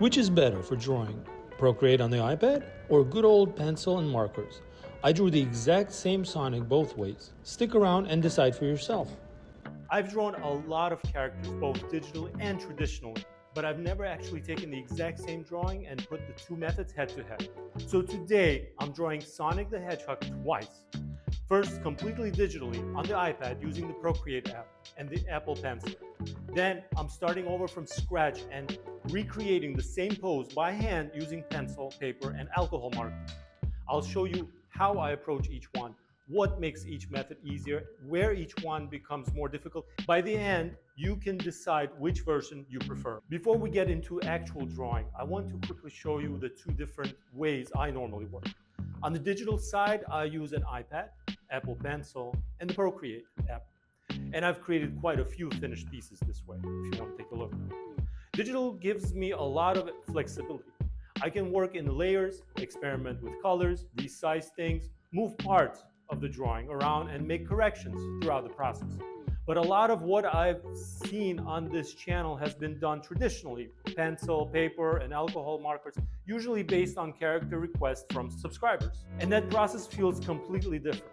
Which is better for drawing? Procreate on the iPad or good old pencil and markers? I drew the exact same Sonic both ways. Stick around and decide for yourself. I've drawn a lot of characters, both digitally and traditionally, but I've never actually taken the exact same drawing and put the two methods head to head. So today, I'm drawing Sonic the Hedgehog twice. First, completely digitally on the iPad using the Procreate app and the Apple Pencil. Then, I'm starting over from scratch and recreating the same pose by hand using pencil, paper, and alcohol markers. I'll show you how I approach each one, what makes each method easier, where each one becomes more difficult. By the end, you can decide which version you prefer. Before we get into actual drawing, I want to quickly show you the two different ways I normally work. On the digital side, I use an iPad, Apple Pencil, and the Procreate app. And I've created quite a few finished pieces this way, if you want to take a look. Digital gives me a lot of flexibility. I can work in layers, experiment with colors, resize things, move parts of the drawing around and make corrections throughout the process. But a lot of what I've seen on this channel has been done traditionally, pencil, paper, and alcohol markers, usually based on character requests from subscribers. And that process feels completely different.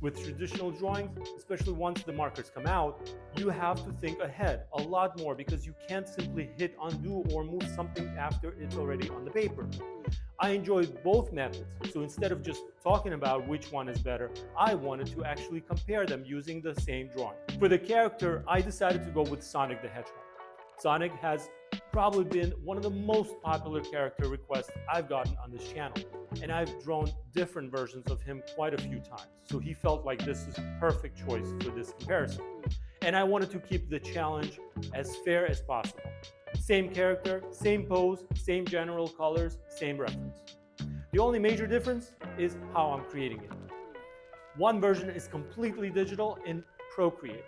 With traditional drawings, especially once the markers come out, you have to think ahead a lot more because you can't simply hit undo or move something after it's already on the paper. I enjoy both methods, so instead of just talking about which one is better, I wanted to actually compare them using the same drawing. For the character, I decided to go with Sonic the Hedgehog. Sonic has probably been one of the most popular character requests I've gotten on this channel, and I've drawn different versions of him quite a few times, so he felt like this is a perfect choice for this comparison. And I wanted to keep the challenge as fair as possible. Same character, same pose, same general colors, same reference. The only major difference is how I'm creating it. One version is completely digital in Procreate,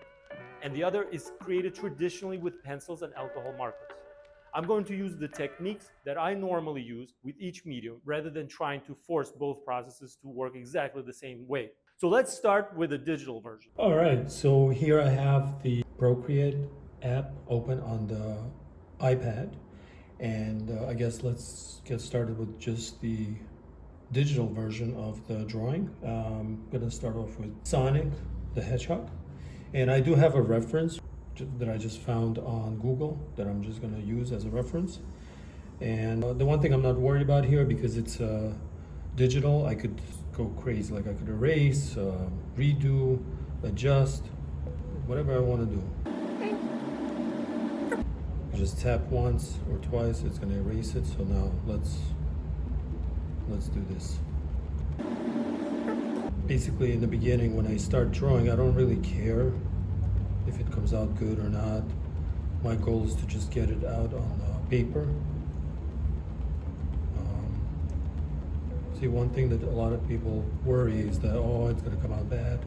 and the other is created traditionally with pencils and alcohol markers. I'm going to use the techniques that I normally use with each medium rather than trying to force both processes to work exactly the same way. So let's start with the digital version. All right, so here I have the Procreate app open on the iPad, and I guess let's get started with just the digital version of the drawing. I'm gonna start off with Sonic the Hedgehog, and I do have a reference that I just found on Google that I'm just gonna use as a reference. And the one thing I'm not worried about here, because it's digital, I could go crazy. Like I could erase, redo, adjust, whatever I want to do. I just tap once or twice, it's gonna erase it. So now let's do this. Basically, in the beginning, when I start drawing, I don't really care if it comes out good or not. My goal is to just get it out on paper. See, one thing that a lot of people worry is that, oh, it's gonna come out bad.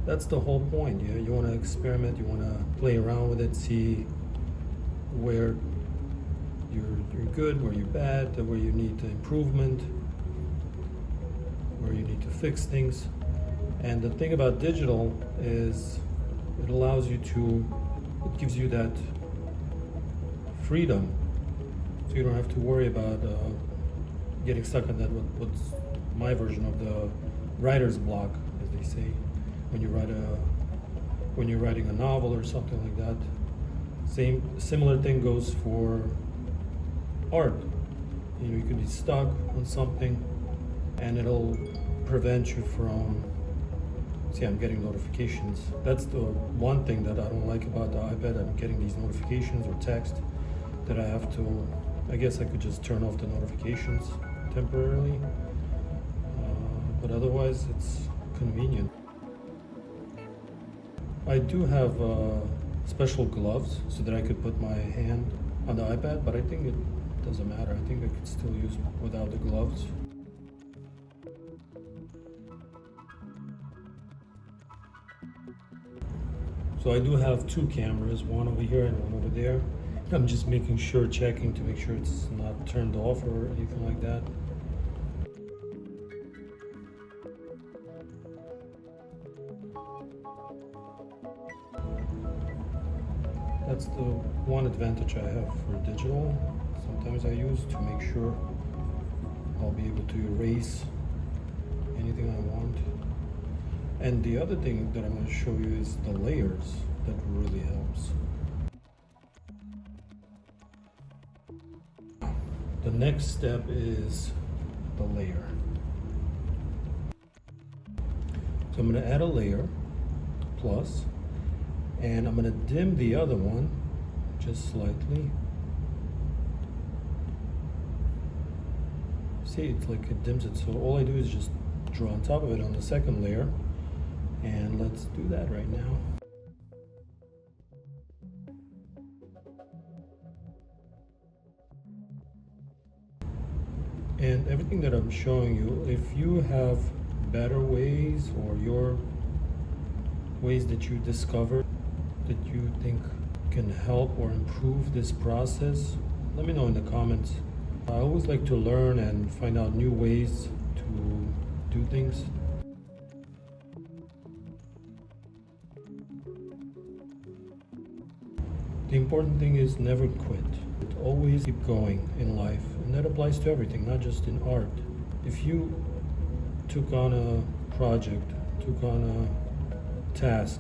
That's the whole point. You wanna experiment, you wanna play around with it, see where you're good, where you're bad, where you need improvement, where you need to fix things. And the thing about digital is it allows you to, it gives you that freedom, so you don't have to worry about getting stuck on that, what's my version of the writer's block, as they say, when you're writing a novel or something like that. Similar thing goes for art. You can be stuck on something and it'll prevent you from, see, I'm getting notifications. That's the one thing that I don't like about the iPad. I'm getting these notifications or text that I have to, I guess I could just turn off the notifications temporarily, but otherwise it's convenient. I do have special gloves so that I could put my hand on the iPad, but I think it doesn't matter. I think I could still use without the gloves. So I do have two cameras, one over here and one over there. I'm just making sure, checking to make sure it's not turned off or anything like that. That's the one advantage I have for digital. sometimes I use to make sure I'll be able to erase anything I want. And the other thing that I'm going to show you is the layers. That really helps. The next step is the layer. So I'm going to add a layer, plus, and I'm going to dim the other one just slightly. See, it's like it dims it. So all I do is just draw on top of it on the second layer. And let's do that right now. And everything that I'm showing you, if you have better ways or your ways that you discover that you think can help or improve this process, let me know in the comments. I always like to learn and find out new ways to do things. The important thing is never quit. Always keep going in life, and that applies to everything, not just in art. If you took on a project, took on a task,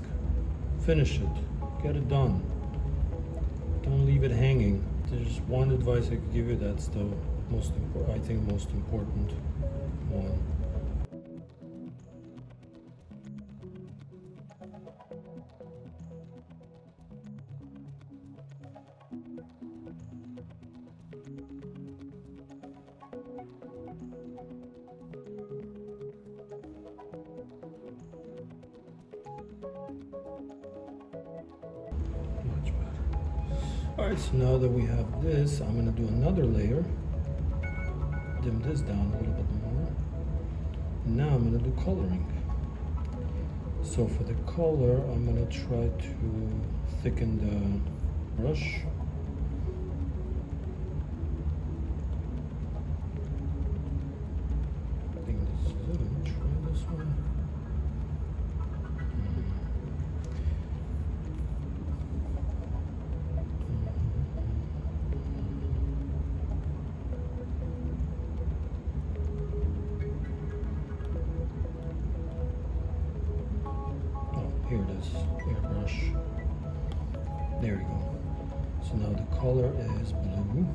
finish it, get it done. Don't leave it hanging. There's one advice I could give you that's the most important, I think most important one. Much better. Alright, so now that we have this, I'm going to do another layer. Dim this down a little bit more. Now I'm going to do coloring. So for the color, I'm going to try to thicken the brush. I think this is it. I'm going to try this one. Here it is, airbrush. There we go. So now the color is blue.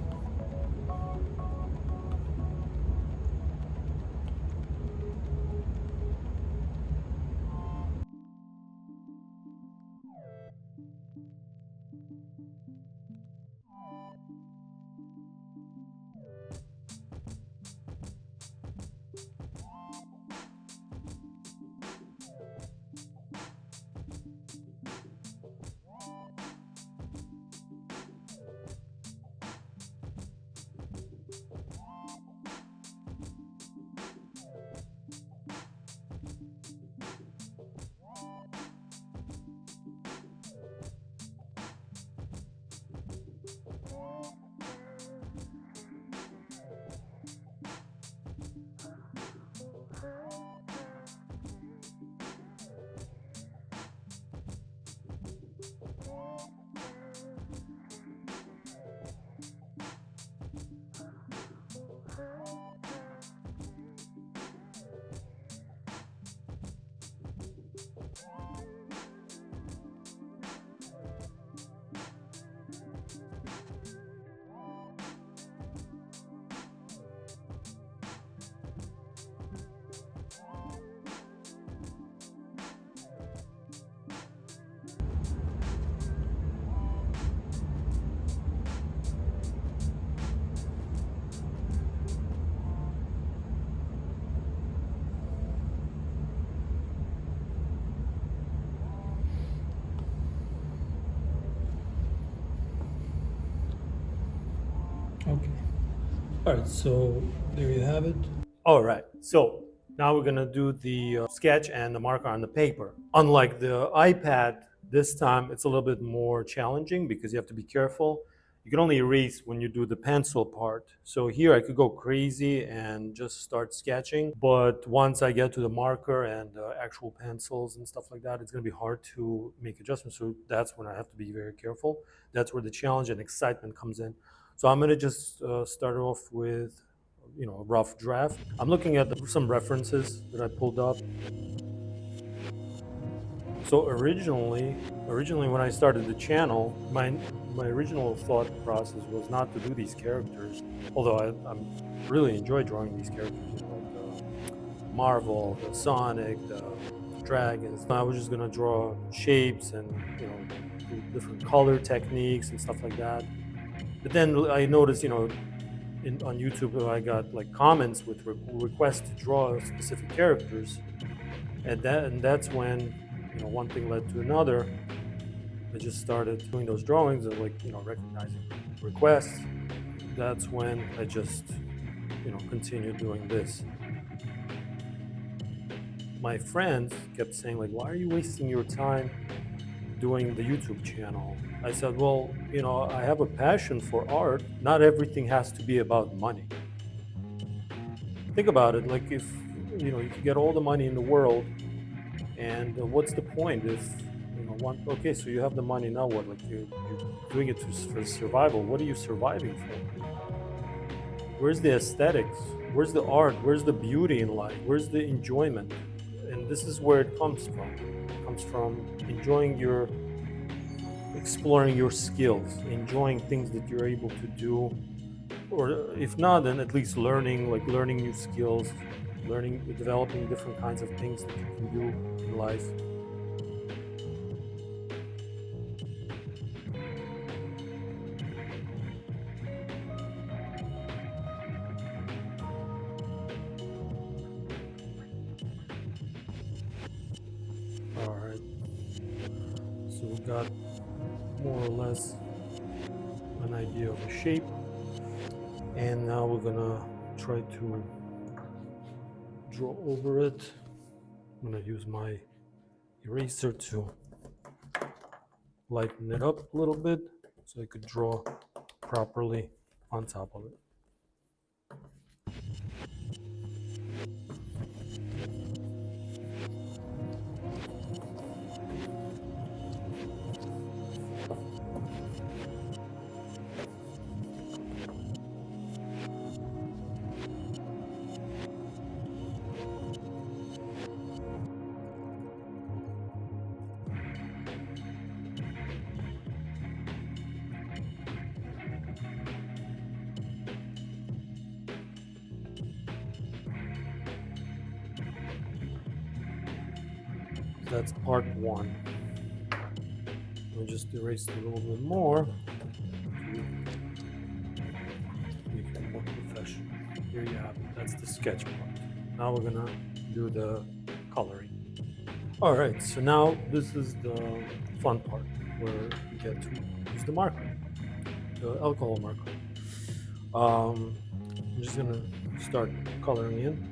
Okay. All right, so there you have it. All right, so now we're gonna do the sketch and the marker on the paper. Unlike the iPad, this time it's a little bit more challenging because you have to be careful. You can only erase when you do the pencil part. So here I could go crazy and just start sketching, but once I get to the marker and actual pencils and stuff like that, it's gonna be hard to make adjustments. So that's when I have to be very careful. That's where the challenge and excitement comes in. So I'm gonna just start off with, a rough draft. I'm looking at some references that I pulled up. So originally when I started the channel, my original thought process was not to do these characters, although I'm really enjoy drawing these characters, like Marvel, the Sonic, the dragons. I was just gonna draw shapes and do different color techniques and stuff like that. But then I noticed, on YouTube, I got like comments with requests to draw specific characters, and that's when one thing led to another. I just started doing those drawings and recognizing requests. That's when I just continued doing this. My friends kept saying like, "Why are you wasting your time doing the YouTube channel?" I said, "Well, I have a passion for art. Not everything has to be about money. Think about it. Like if you could get all the money in the world, and what's the point if okay, so you have the money, now what? Like you're doing it for survival. What are you surviving for? Where's the aesthetics? Where's the art? Where's the beauty in life? Where's the enjoyment?" And this is where it comes from. It comes from exploring your skills, enjoying things that you're able to do, or if not, then at least learning new skills, developing different kinds of things that you can do in life. All right, so we got more or less an idea of a shape, and now we're gonna try to draw over it. I'm gonna use my eraser to lighten it up a little bit so I could draw properly on top of it. That's part one. I'll just erase it a little bit more to make it more professional. Here you have it. That's the sketch part. Now we're gonna do the coloring. All right, so now this is the fun part where you get to use the marker, the alcohol marker. I'm just gonna start coloring in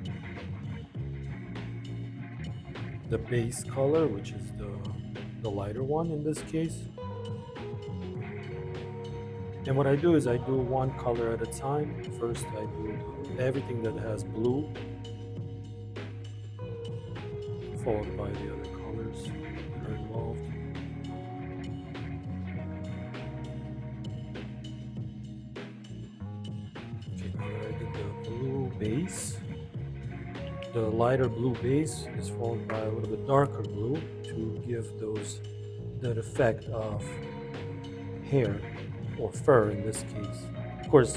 the base color, which is the lighter one in this case. And what I do is I do one color at a time. First I do everything that has blue, followed by the other colors that are involved. Okay, now that I did the blue base, the lighter blue base is followed by a little bit darker blue to give that effect of hair or fur in this case. Of course,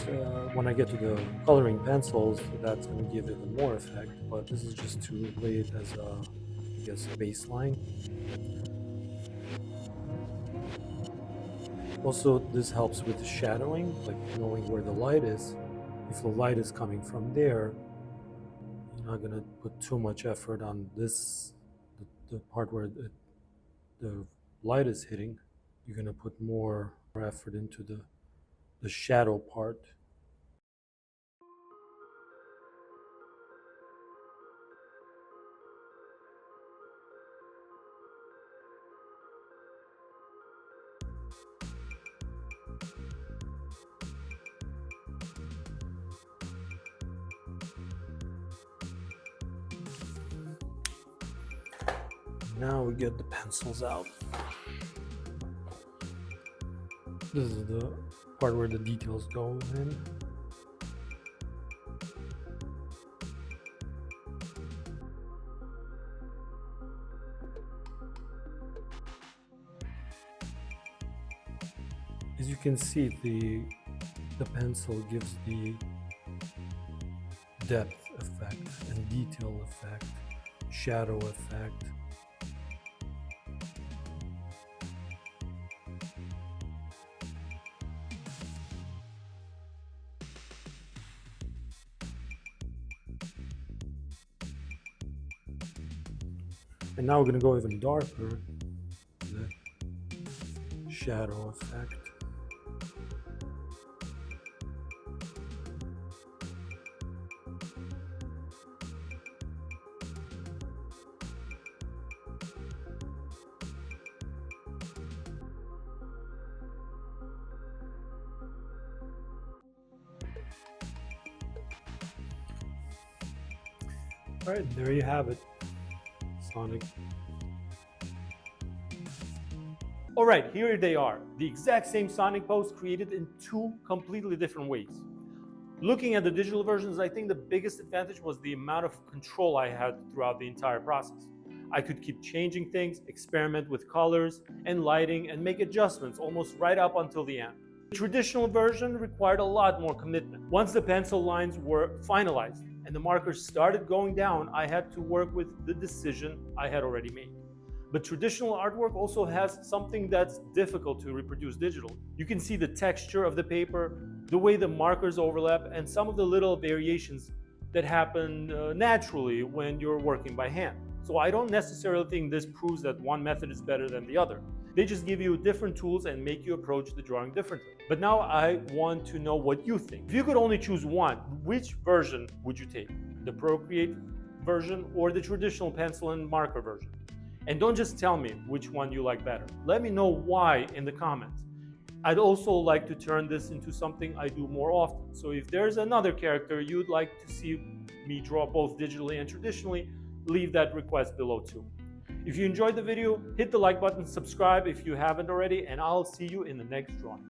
when I get to the coloring pencils, that's going to give even more effect, but this is just to lay it as a baseline. Also, this helps with the shadowing, like knowing where the light is. If the light is coming from there, you're not going to put too much effort on this, the part where the light is hitting. You're going to put more effort into the shadow part. Now we get the pencils out. This is the part where the details go in. As you can see, the pencil gives the depth effect and detail effect, shadow effect. And now we're going to go even darker, the shadow effect. All right, there you have it, Sonic. All right, here they are. The exact same Sonic pose created in two completely different ways. Looking at the digital versions, I think the biggest advantage was the amount of control I had throughout the entire process. I could keep changing things, experiment with colors and lighting, and make adjustments almost right up until the end. The traditional version required a lot more commitment. Once the pencil lines were finalized and the markers started going down, I had to work with the decision I had already made. But traditional artwork also has something that's difficult to reproduce digitally. You can see the texture of the paper, the way the markers overlap, and some of the little variations that happen naturally when you're working by hand. So I don't necessarily think this proves that one method is better than the other. They just give you different tools and make you approach the drawing differently. But now I want to know what you think. If you could only choose one, which version would you take? The Procreate version or the traditional pencil and marker version? And don't just tell me which one you like better. Let me know why in the comments. I'd also like to turn this into something I do more often. So if there's another character you'd like to see me draw both digitally and traditionally, leave that request below too. If you enjoyed the video, hit the like button, subscribe if you haven't already, and I'll see you in the next drawing.